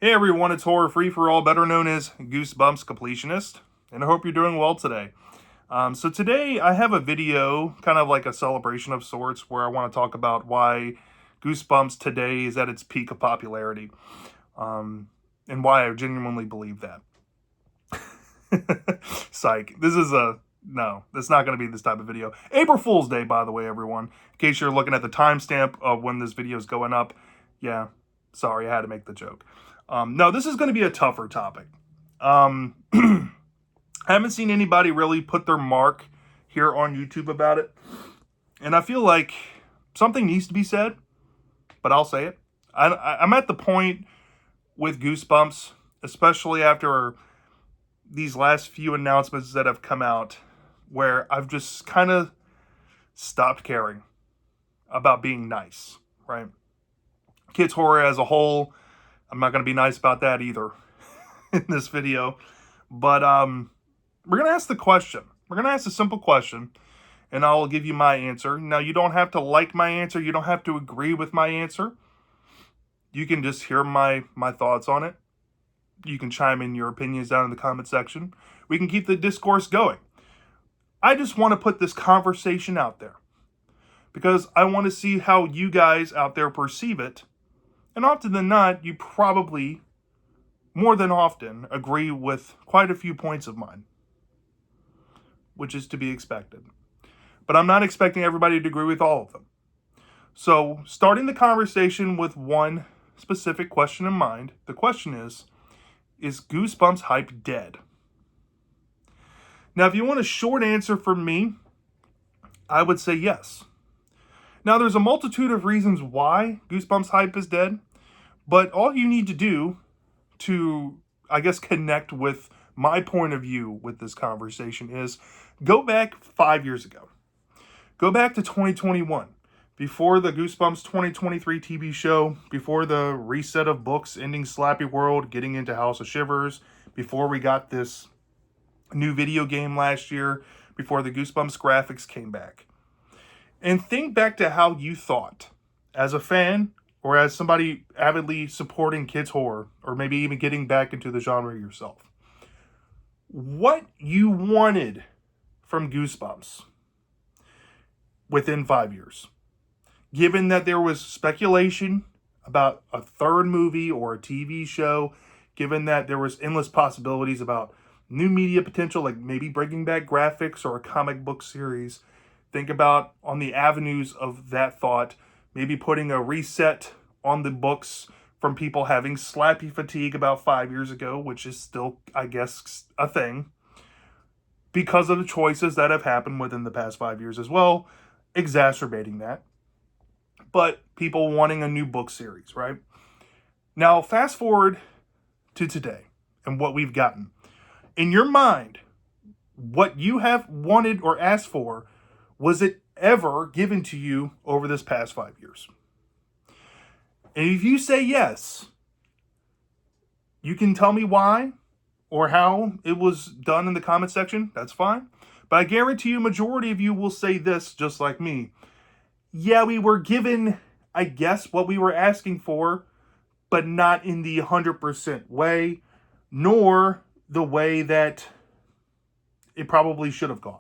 Hey everyone, it's Horror Free for All, better known as Goosebumps Completionist, and I hope you're doing well today. So today I have a video, kind of like a celebration of sorts, where I want to talk about why Goosebumps today is at its peak of popularity, and why I genuinely believe that. Psych. No, it's not going to be this type of video. April Fool's Day, by the way, everyone. In case you're looking at the timestamp of when this video is going up. Yeah, sorry, I had to make the joke. No, this is going to be a tougher topic. I haven't seen anybody really put their mark here on YouTube about it. And I feel like something needs to be said, but I'll say it. I'm at the point with Goosebumps, especially after these last few announcements that have come out, where I've just kind of stopped caring about being nice, right? Kids horror as a whole, I'm not going to be nice about that either in this video. But we're going to ask the question. We're going to ask a simple question, and I'll give you my answer. Now, you don't have to like my answer. You don't have to agree with my answer. You can just hear my thoughts on it. You can chime in your opinions down in the comment section. We can keep the discourse going. I just want to put this conversation out there because I want to see how you guys out there perceive it. And often than not, you probably, more than often, agree with quite a few points of mine, which is to be expected. But I'm not expecting everybody to agree with all of them. So, starting the conversation with one specific question in mind, the question is Goosebumps hype dead? Now, if you want a short answer from me, I would say yes. Now, there's a multitude of reasons why Goosebumps hype is dead, but all you need to do to, I guess, connect with my point of view with this conversation is go back 5 years ago. Go back to 2021, before the Goosebumps 2023 TV show, before the reset of books, ending Slappy World, getting into House of Shivers, before we got this new video game last year, before the Goosebumps graphics came back. And think back to how you thought, as a fan, or as somebody avidly supporting kids horror, or maybe even getting back into the genre yourself. What you wanted from Goosebumps within 5 years. Given that there was speculation about a third movie or a TV show, given that there was endless possibilities about new media potential, like maybe bringing back graphics or a comic book series. Think about on the avenues of that thought, maybe putting a reset on the books from people having slappy fatigue about 5 years ago, which is still, I guess, a thing, because of the choices that have happened within the past 5 years as well, exacerbating that. But people wanting a new book series, right? Now, fast forward to today and what we've gotten. In your mind, what you have wanted or asked for, was it ever given to you over this past 5 years? And if you say yes, you can tell me why or how it was done in the comment section. That's fine. But I guarantee you, majority of you will say this just like me. Yeah, we were given, I guess, what we were asking for, but not in the 100% way, nor the way that it probably should have gone.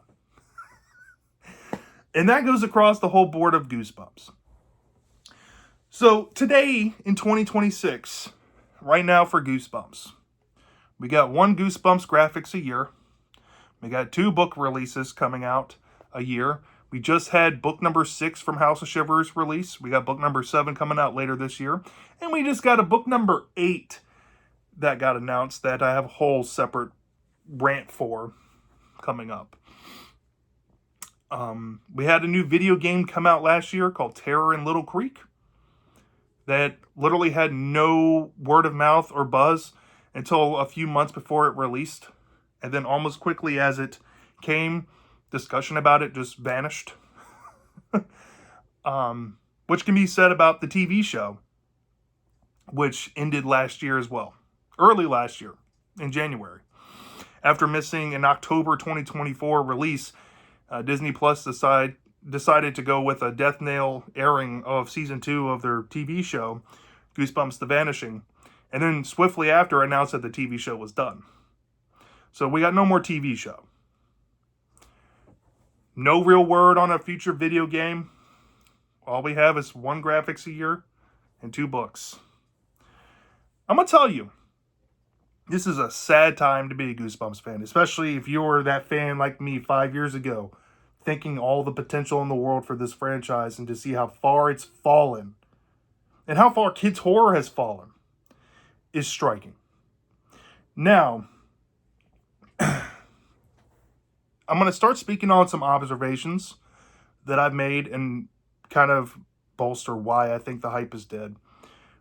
And that goes across the whole board of Goosebumps. So today, in 2026, right now for Goosebumps, we got one Goosebumps graphics a year. We got 2 book releases coming out a year. We just had book number 6 from House of Shivers release. We got book number 7 coming out later this year. And we just got a book number 8 that got announced that I have a whole separate rant for coming up. We had a new video game come out last year called Terror in Little Creek that literally had no word of mouth or buzz until a few months before it released. And then almost quickly as it came, discussion about it just vanished. Which can be said about the TV show, which ended last year as well. Early last year, in January. After missing an October 2024 release, Disney Plus decided to go with a death nail airing of season 2 of their TV show, Goosebumps The Vanishing. and then swiftly after announced that the TV show was done. So we got no more TV show. No real word on a future video game. All we have is 1 graphics a year and 2 books. I'm going to tell you, this is a sad time to be a Goosebumps fan, especially if you were that fan like me 5 years ago, thinking all the potential in the world for this franchise, and to see how far it's fallen and how far kids' horror has fallen is striking. Now, I'm going to start speaking on some observations that I've made and kind of bolster why I think the hype is dead.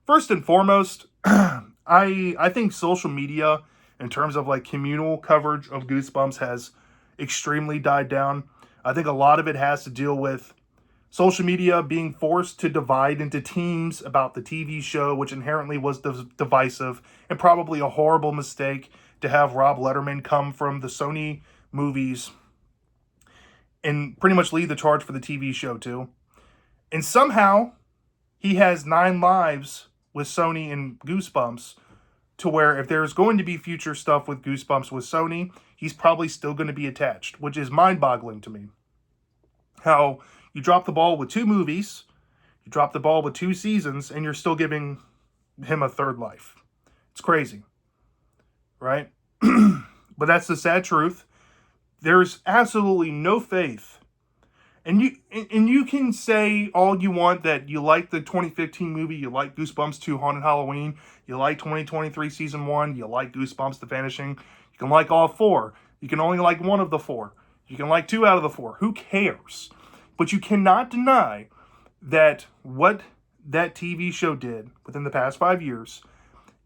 First and foremost, I think social media, in terms of like communal coverage of Goosebumps, has extremely died down. I think a lot of it has to deal with social media being forced to divide into teams about the TV show, which inherently was divisive, and probably a horrible mistake to have Rob Letterman come from the Sony movies and pretty much lead the charge for the TV show too. And somehow he has 9 lives with Sony and Goosebumps, to where if there's going to be future stuff with Goosebumps with Sony, he's probably still going to be attached, which is mind-boggling to me. How you drop the ball with 2 movies, you drop the ball with 2 seasons, and you're still giving him a 3rd life. It's crazy, right? But that's the sad truth. There's absolutely no faith. And you can say all you want that you like the 2015 movie, you like Goosebumps 2 Haunted Halloween, you like 2023 Season 1, you like Goosebumps The Vanishing. You can like all 4. You can only like 1 of the 4. You can like 2 out of the 4. Who cares? But you cannot deny that what that TV show did within the past 5 years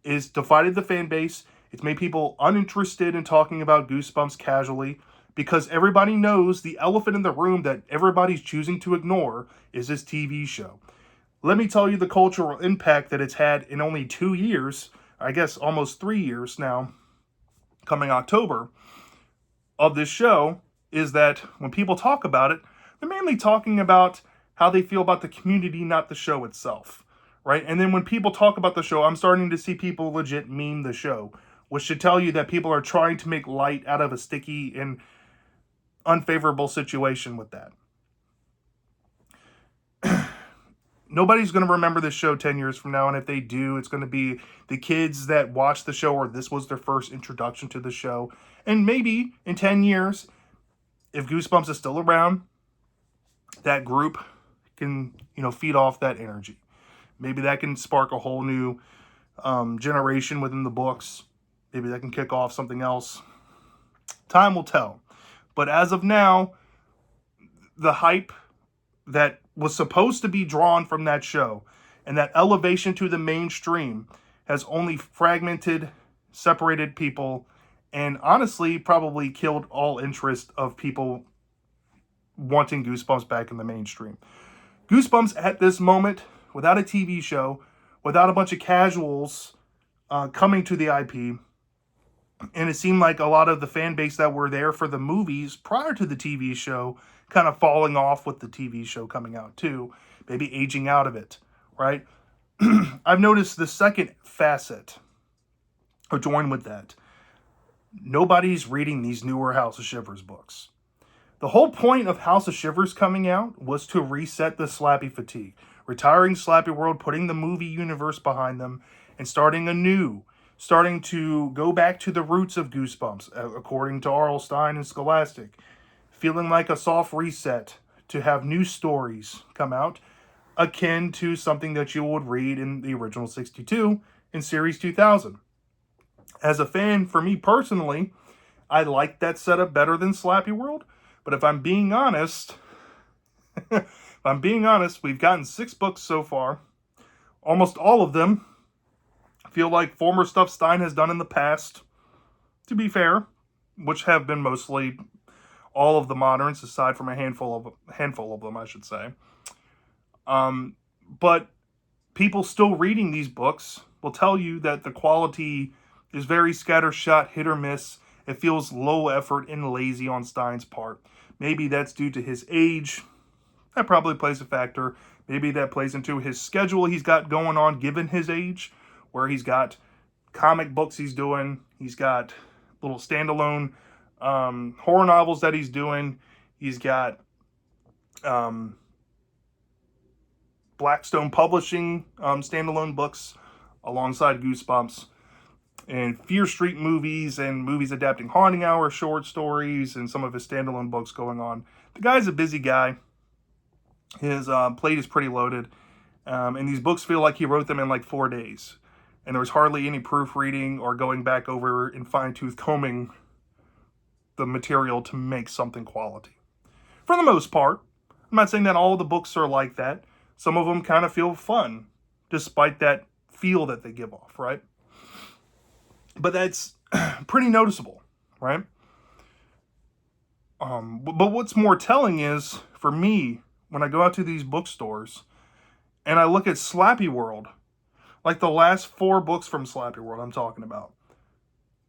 is divided the fan base. It's made people uninterested in talking about Goosebumps casually, because everybody knows the elephant in the room that everybody's choosing to ignore is this TV show. Let me tell you the cultural impact that it's had in only 2 years, I guess almost 3 years now, coming October, of this show, is that when people talk about it, they're mainly talking about how they feel about the community, not the show itself, right? And then when people talk about the show, I'm starting to see people legit meme the show, which should tell you that people are trying to make light out of a sticky and unfavorable situation with that. Nobody's going to remember this show 10 years from now, and if they do, it's going to be the kids that watched the show, or this was their first introduction to the show. And maybe in 10 years, if Goosebumps is still around, that group can, feed off that energy. Maybe that can spark a whole new generation within the books. Maybe that can kick off something else. Time will tell. But as of now, the hype that was supposed to be drawn from that show and that elevation to the mainstream has only fragmented, separated people, and honestly probably killed all interest of people wanting Goosebumps back in the mainstream. Goosebumps at this moment, without a TV show, without a bunch of casuals coming to the IP, and it seemed like a lot of the fan base that were there for the movies prior to the TV show kind of falling off with the TV show coming out too, maybe aging out of it, right? I've noticed the second facet, or join with that, nobody's reading these newer House of Shivers books. The whole point of House of Shivers coming out was to reset the Slappy fatigue, retiring Slappy World, putting the movie universe behind them, and starting anew. Starting to go back to the roots of Goosebumps, according to R.L. Stine and Scholastic. Feeling like a soft reset to have new stories come out, akin to something that you would read in the original 62 in Series 2000. As a fan, for me personally, I like that setup better than Slappy World. But if I'm being honest, we've gotten 6 books so far. Almost all of them feel like former stuff Stein has done in the past, to be fair, which have been mostly all of the moderns, aside from a handful of them, I should say. But people still reading these books will tell you that the quality is very scattershot, hit or miss. It feels low effort and lazy on Stein's part. Maybe that's due to his age. That probably plays a factor. Maybe that plays into his schedule he's got going on given his age, where he's got comic books he's doing. He's got little standalone horror novels that he's doing. He's got Blackstone Publishing standalone books alongside Goosebumps, and Fear Street movies and movies adapting Haunting Hour short stories and some of his standalone books going on. The guy's a busy guy. His plate is pretty loaded. And these books feel like he wrote them in like 4 days. And there was hardly any proofreading or going back over and fine-tooth combing the material to make something quality. For the most part, I'm not saying that all the books are like that. Some of them kind of feel fun, despite that feel that they give off, right? But that's pretty noticeable, right? But what's more telling is, for me, when I go out to these bookstores and I look at Slappy World, like the last 4 books from Slappy World I'm talking about,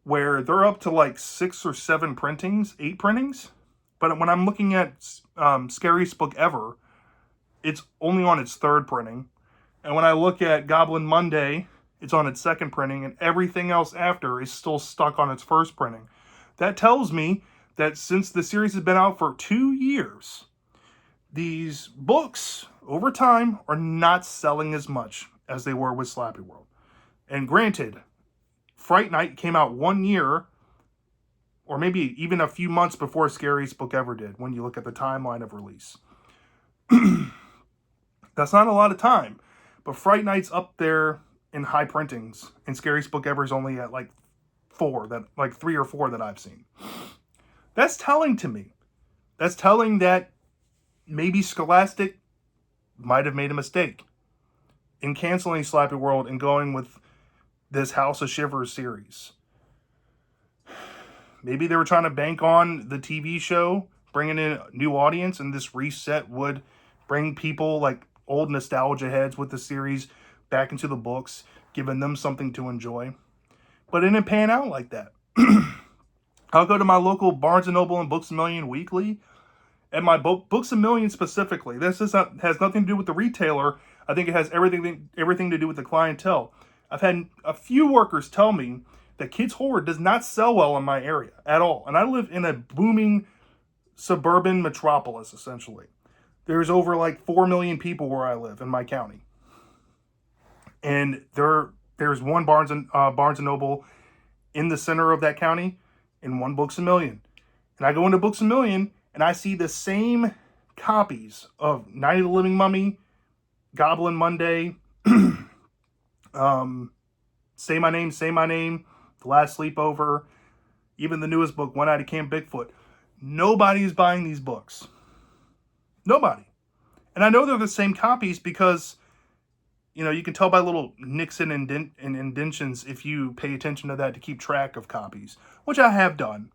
where they're up to like 6 or 7 printings, 8 printings. But when I'm looking at Scariest Book Ever, it's only on its 3rd printing. And when I look at Goblin Monday, it's on its 2nd printing, and everything else after is still stuck on its 1st printing. That tells me that since the series has been out for 2 years, these books, over time, are not selling as much as they were with Slappy World. And granted, Fright Night came out 1 year, or maybe even a few months before Scariest Book Ever did, when you look at the timeline of release. That's not a lot of time, but Fright Night's up there in high printings, and Scariest Book Ever is only at like 3 or 4 that I've seen. That's telling to me. That's telling that maybe Scholastic might have made a mistake in canceling Slappy World and going with this House of Shivers series. Maybe they were trying to bank on the TV show, bringing in a new audience, and this reset would bring people like old nostalgia heads with the series back into the books, giving them something to enjoy. But it didn't pan out like that. I'll go to my local Barnes & Noble and Books A Million weekly, and my Books A Million specifically. This has nothing to do with the retailer. I think it has everything to do with the clientele. I've had a few workers tell me that Kids Horror does not sell well in my area at all. And I live in a booming suburban metropolis, essentially. There's over like 4 million people where I live in my county. And there's one Barnes & Noble in the center of that county and one Books A Million. And I go into Books A Million and I see the same copies of Night of the Living Mummy, Goblin Monday, Say My Name, The Last Sleepover, even the newest book, One Eyed Camp Bigfoot. Nobody's buying these books. Nobody. And I know they're the same copies because, you know, you can tell by little nicks and indentions if you pay attention to that to keep track of copies, which I have done,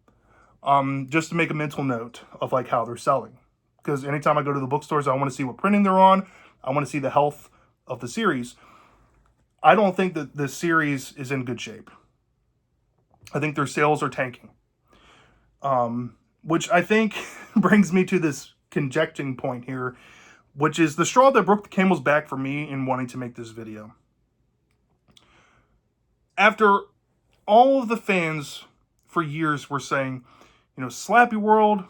just to make a mental note of like how they're selling. Because anytime I go to the bookstores, I want to see what printing they're on. I want to see the health of the series. I don't think that the series is in good shape. I think their sales are tanking. Which I think brings me to this conjecturing point here, which is the straw that broke the camel's back for me in wanting to make this video. After all of the fans for years were saying, you know, Slappy World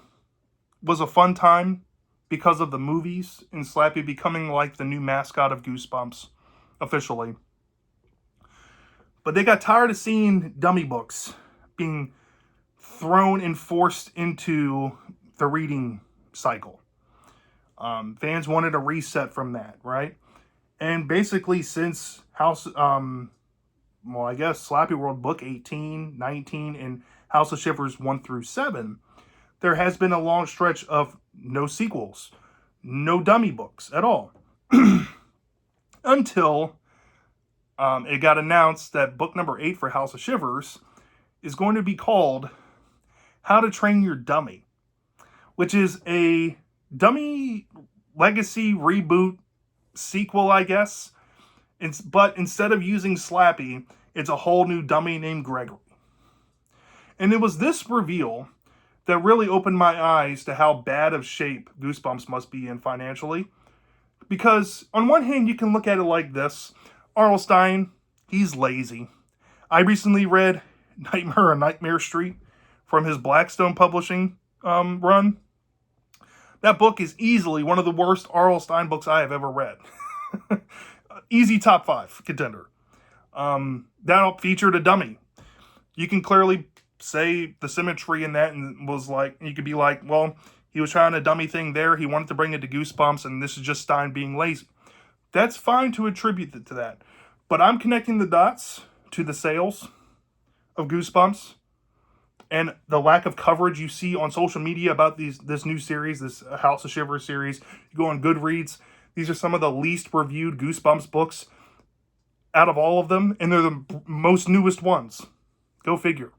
was a fun time because of the movies and Slappy becoming like the new mascot of Goosebumps, officially. But they got tired of seeing dummy books being thrown and forced into the reading cycle. Fans wanted a reset from that, right? And basically since Slappy World Book 18, 19, and House of Shivers 1 through 7, there has been a long stretch of no sequels, no dummy books at all. Until it got announced that book number 8 for House of Shivers is going to be called How to Train Your Dummy, which is a dummy legacy reboot sequel, I guess. But instead of using Slappy, it's a whole new dummy named Gregory. And it was this reveal that really opened my eyes to how bad of shape Goosebumps must be in financially. Because on one hand, you can look at it like this. Arlstein, he's lazy. I recently read Nightmare on Nightmare Street from his Blackstone Publishing run. That book is easily one of the worst R.L. Stine books I have ever read. Easy top 5 contender. That featured a dummy. You can clearly say the symmetry in that, and was like, you could be like, well, he was trying a dummy thing there. He wanted to bring it to Goosebumps, and this is just Stine being lazy. That's fine to attribute it to that. But I'm connecting the dots to the sales of Goosebumps and the lack of coverage you see on social media about this new series, this House of Shivers series. You go on Goodreads. These are some of the least reviewed Goosebumps books out of all of them, and they're the most newest ones. Go figure.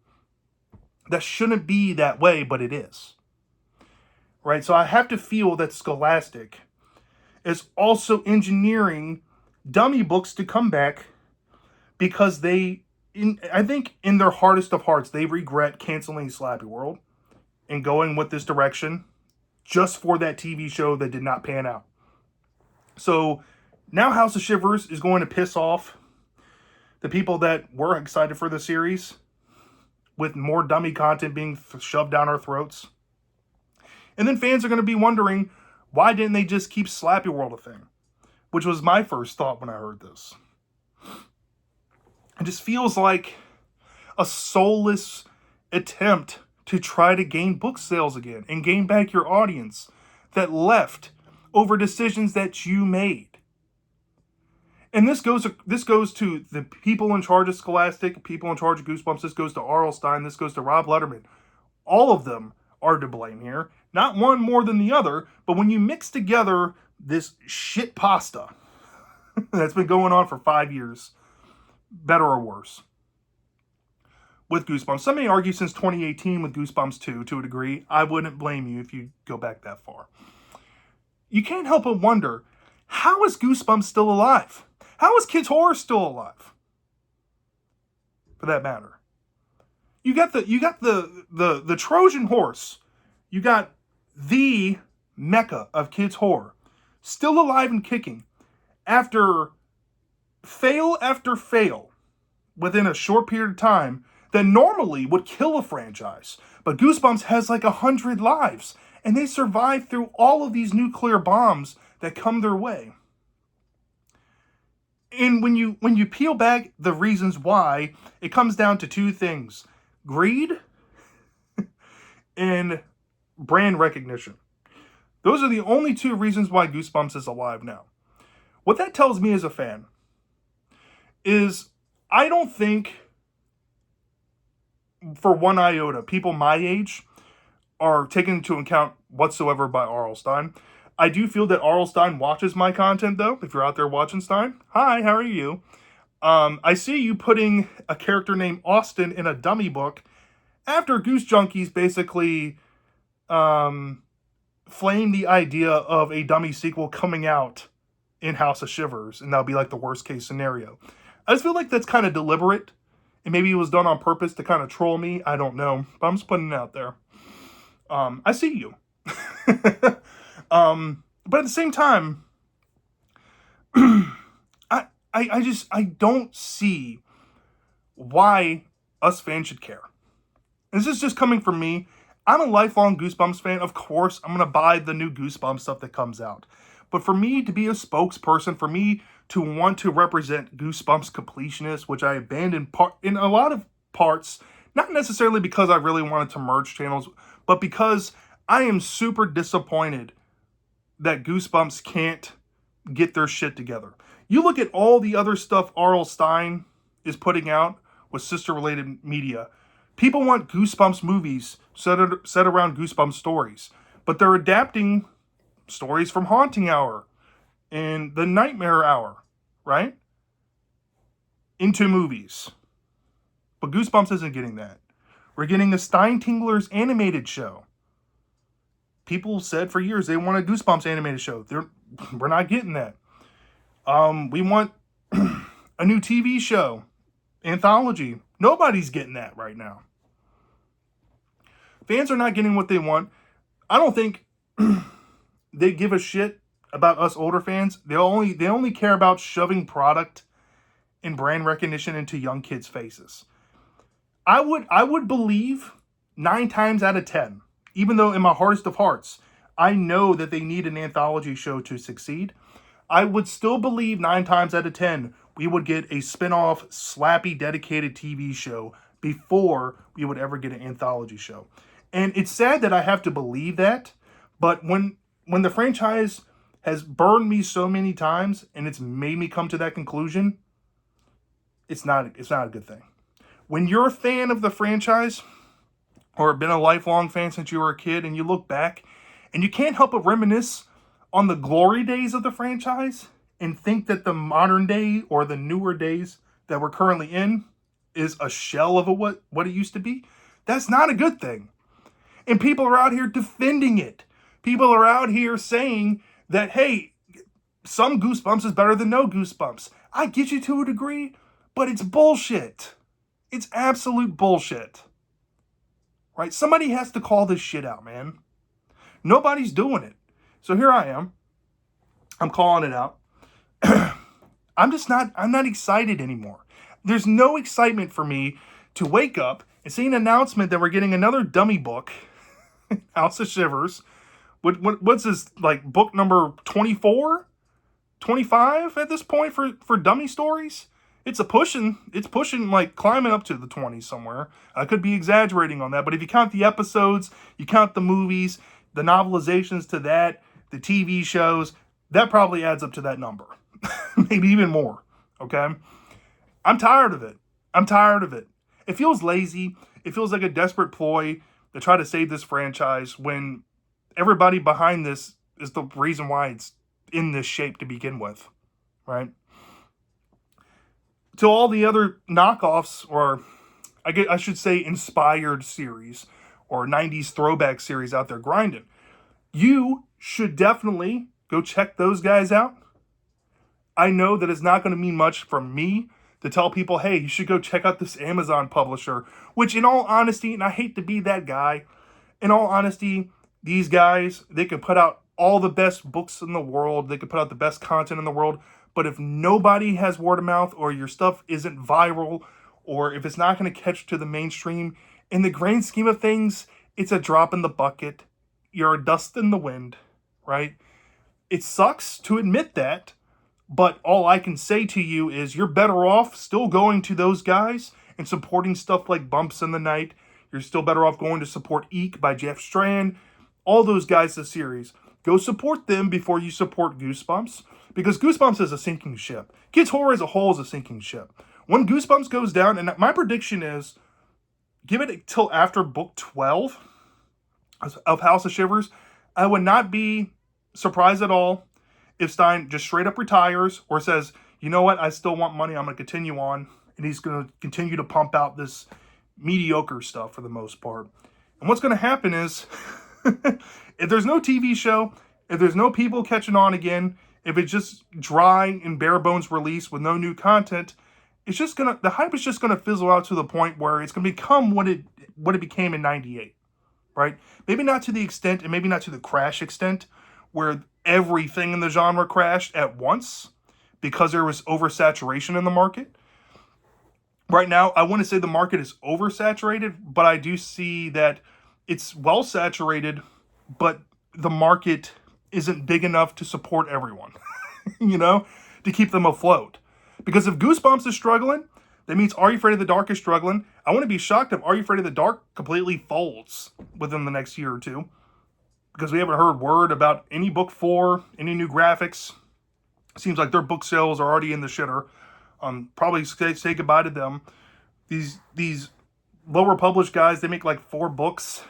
That shouldn't be that way, but it is. Right? So I have to feel that Scholastic is also engineering dummy books to come back because I think in their hardest of hearts, they regret canceling Slappy World and going with this direction just for that TV show that did not pan out. So now House of Shivers is going to piss off the people that were excited for the series with more dummy content being shoved down our throats. And then fans are going to be wondering, why didn't they just keep Slappy World a thing? Which was my first thought when I heard this. It just feels like a soulless attempt to try to gain book sales again and gain back your audience that left over decisions that you made. And this goes to the people in charge of Scholastic, people in charge of Goosebumps. This goes to R.L. Stine. This goes to Rob Letterman. All of them are to blame here. Not one more than the other, but when you mix together this shit pasta that's been going on for 5 years, better or worse, with Goosebumps. Some may argue since 2018 with Goosebumps 2 to a degree. I wouldn't blame you if you go back that far. You can't help but wonder, how is Goosebumps still alive? How is Kids Horror still alive? For that matter. You got the Trojan horse. You got the mecca of Kids Horror still alive and kicking after fail after fail within a short period of time that normally would kill a franchise. But Goosebumps has like 100 lives, and they survive through all of these nuclear bombs that come their way. And when you peel back the reasons why, it comes down to 2 things: greed and brand recognition. Those are the only 2 reasons why Goosebumps is alive now. What that tells me as a fan is, I don't think, for one iota, people my age are taken into account whatsoever by R.L. Stine. I do feel that R.L. Stine watches my content, though. If you're out there watching Stine, hi, how are you? I see you putting a character named Austin in a dummy book after Goose Junkies basically flamed the idea of a dummy sequel coming out in House of Shivers, and that'll be like the worst case scenario. I just feel like that's kind of deliberate, and maybe it was done on purpose to kind of troll me. I don't know, but I'm just putting it out there. I see you. But at the same time, I don't see why us fans should care. This is just coming from me. I'm a lifelong Goosebumps fan. Of course, I'm going to buy the new Goosebumps stuff that comes out. But for me to be a spokesperson, for me to want to represent Goosebumps completionist, which I abandoned in a lot of parts, not necessarily because I really wanted to merge channels, but because I am super disappointed that Goosebumps can't get their shit together. You look at all the other stuff R.L. Stine is putting out with sister-related media. People want Goosebumps movies set around Goosebumps stories, but they're adapting stories from Haunting Hour and The Nightmare Hour, right? Into movies. But Goosebumps isn't getting that. We're getting the Stein Tinglers animated show. People said for years they want a Goosebumps animated show. We're not getting that. We want a new TV show, anthology. Nobody's getting that right now. Fans are not getting what they want. I don't think they give a shit about us older fans. They only care about shoving product and brand recognition into young kids' faces. I would believe 9 times out of 10, even though in my heartest of hearts, I know that they need an anthology show to succeed. I would still believe 9 times out of 10 we would get a spin-off, slappy, dedicated TV show before we would ever get an anthology show. And it's sad that I have to believe that, but when the franchise has burned me so many times and it's made me come to that conclusion, it's not a good thing. When you're a fan of the franchise or been a lifelong fan since you were a kid and you look back and you can't help but reminisce on the glory days of the franchise and think that the modern day or the newer days that we're currently in is a shell of what it used to be, that's not a good thing. And people are out here defending it. People are out here saying that, hey, some Goosebumps is better than no Goosebumps. I get you to a degree, but it's bullshit. It's absolute bullshit. Right? Somebody has to call this shit out, man. Nobody's doing it. So here I am. I'm calling it out. I'm not excited anymore. There's no excitement for me to wake up and see an announcement that we're getting another dummy book, House of Shivers. What's this, like, book number 24? 25 at this point for dummy stories? It's pushing, like, climbing up to the 20s somewhere. I could be exaggerating on that, but if you count the episodes, you count the movies, the novelizations to that, the TV shows, that probably adds up to that number. Maybe even more, okay? I'm tired of it. It feels lazy. It feels like a desperate ploy to try to save this franchise when everybody behind this is the reason why it's in this shape to begin with, right? To all the other knockoffs, or I should say inspired series or 90s throwback series out there grinding, you should definitely go check those guys out. I know that it's not going to mean much from me to tell people, hey, you should go check out this Amazon publisher, which in all honesty, and I hate to be that guy, in all honesty, these guys, they can put out all the best books in the world, they can put out the best content in the world, but if nobody has word of mouth or your stuff isn't viral or if it's not going to catch to the mainstream, in the grand scheme of things, it's a drop in the bucket. You're a dust in the wind, right? It sucks to admit that, but all I can say to you is you're better off still going to those guys and supporting stuff like Bumps in the Night. You're still better off going to support Eek by Jeff Strand. All those guys, the series. Go support them before you support Goosebumps, because Goosebumps is a sinking ship. Kids Horror as a whole is a sinking ship. When Goosebumps goes down, and my prediction is, give it till after book 12 of House of Shivers, I would not be surprised at all if Stein just straight up retires or says, you know what, I still want money, I'm going to continue on, and he's going to continue to pump out this mediocre stuff for the most part. And what's going to happen is, if there's no TV show, if there's no people catching on again, if it's just dry and bare bones release with no new content, the hype is just gonna fizzle out to the point where it's gonna become what it became in '98, right? Maybe not to the extent, and maybe not to the crash extent, where everything in the genre crashed at once because there was oversaturation in the market. Right now, I want to say the market is oversaturated, but I do see that it's well saturated, but the market isn't big enough to support everyone, to keep them afloat. Because if Goosebumps is struggling, that means Are You Afraid of the Dark is struggling. I wouldn't be shocked if Are You Afraid of the Dark completely folds within the next year or two, because we haven't heard word about any book 4, any new graphics. Seems like their book sales are already in the shitter. Probably say goodbye to them. These lower published guys, they make like 4 books,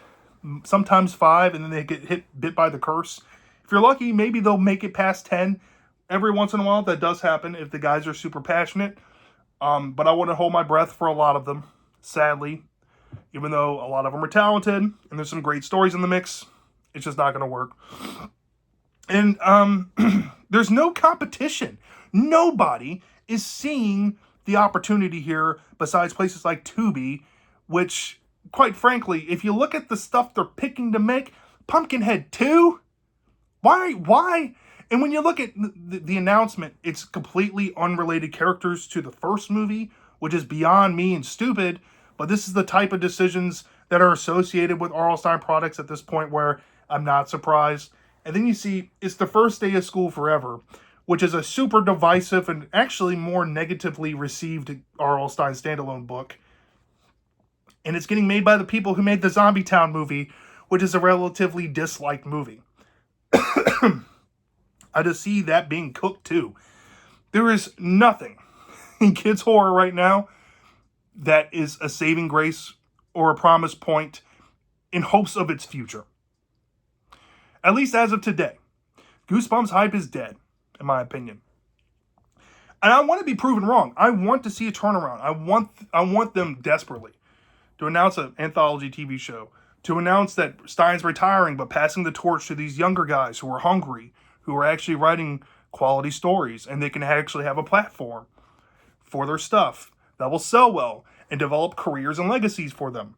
sometimes 5, and then they get bit by the curse. If you're lucky, maybe they'll make it past 10. Every once in a while, that does happen if the guys are super passionate. But I wouldn't hold my breath for a lot of them, sadly. Even though a lot of them are talented, and there's some great stories in the mix, it's just not going to work. And there's no competition. Nobody is seeing the opportunity here besides places like Tubi, which, quite frankly, if you look at the stuff they're picking to make, Pumpkinhead 2, why? And when you look at the announcement, it's completely unrelated characters to the first movie, which is beyond me and stupid. But this is the type of decisions that are associated with R.L. Stine products at this point where I'm not surprised. And then you see it's the first day of school forever, which is a super divisive and actually more negatively received R.L. Stine standalone book. And it's getting made by the people who made the Zombie Town movie, which is a relatively disliked movie. I just see that being cooked too. There is nothing in kids' horror right now that is a saving grace or a promise point in hopes of its future. At least as of today. Goosebumps hype is dead, in my opinion. And I want to be proven wrong. I want to see a turnaround. I want them desperately to announce an anthology TV show, to announce that Stine's retiring but passing the torch to these younger guys who are hungry, who are actually writing quality stories, and they can actually have a platform for their stuff that will sell well and develop careers and legacies for them.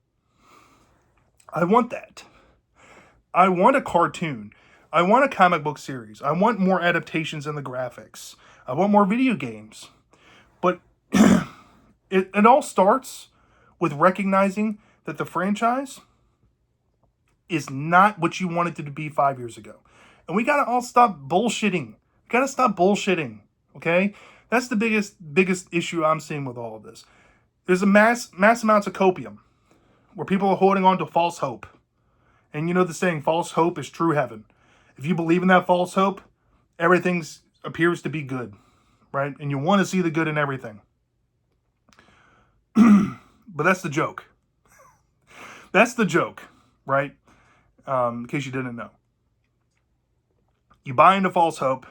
I want that. I want a cartoon. I want a comic book series. I want more adaptations in the graphics. I want more video games. But it all starts with recognizing that the franchise is not what you wanted it to be 5 years ago. And we gotta all stop bullshitting. We gotta stop bullshitting, okay? That's the biggest issue I'm seeing with all of this. There's a mass amounts of copium where people are holding on to false hope. And you know the saying, false hope is true heaven. If you believe in that false hope, everything appears to be good, right? And you want to see the good in everything. But that's the joke. That's the joke, right? In case you didn't know. You buy into false hope,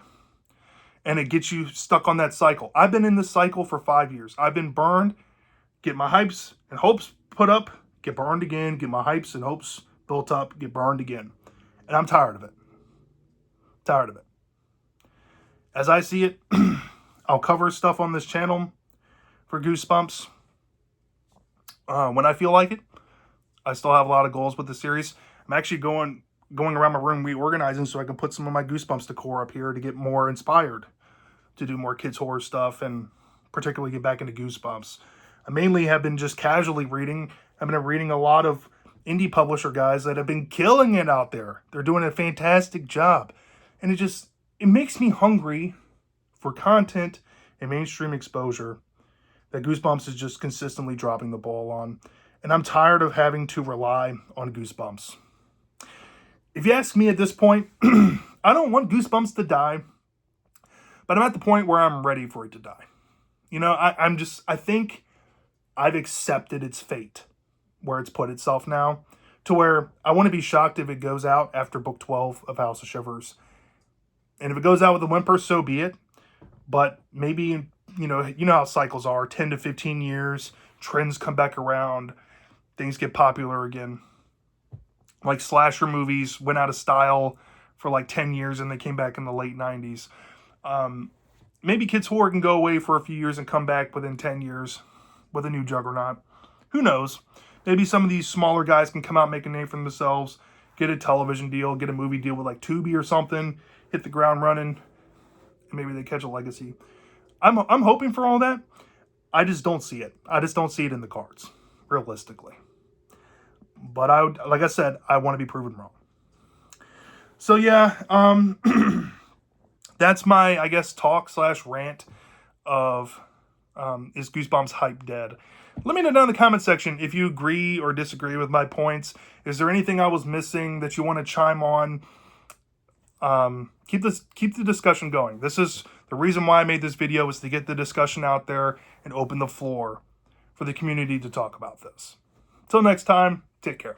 and it gets you stuck on that cycle. I've been in this cycle for 5 years. I've been burned, get my hypes and hopes put up, get burned again, get my hypes and hopes built up, get burned again. And I'm tired of it. Tired of it. As I see it, I'll cover stuff on this channel for Goosebumps when I feel like it. I still have a lot of goals with the series. I'm actually going around my room reorganizing so I can put some of my Goosebumps decor up here to get more inspired to do more kids horror stuff and particularly get back into Goosebumps. I mainly have been just casually reading. I've been reading a lot of indie publisher guys that have been killing it out there. They're doing a fantastic job. And it makes me hungry for content and mainstream exposure that Goosebumps is just consistently dropping the ball on. And I'm tired of having to rely on Goosebumps. If you ask me at this point, I don't want Goosebumps to die, but I'm at the point where I'm ready for it to die. You know, I think I've accepted its fate, where it's put itself now, to where I want to be shocked if it goes out after book 12 of House of Shivers. And if it goes out with a whimper, so be it. But maybe, you know how cycles are, 10 to 15 years, trends come back around, things get popular again. Like slasher movies went out of style for like 10 years and they came back in the late 90s. Maybe kids horror can go away for a few years and come back within 10 years with a new juggernaut. Who knows? Maybe some of these smaller guys can come out, make a name for themselves, get a television deal, get a movie deal with like Tubi or something, hit the ground running, and maybe they catch a legacy. I'm hoping for all that. I just don't see it. I just don't see it in the cards, realistically. But like I said, I want to be proven wrong. So yeah, that's my, I guess, talk/rant of is Goosebumps hype dead? Let me know down in the comment section if you agree or disagree with my points. Is there anything I was missing that you want to chime on? Keep the discussion going. This is the reason why I made this video, is to get the discussion out there and open the floor for the community to talk about this. Till next time, take care.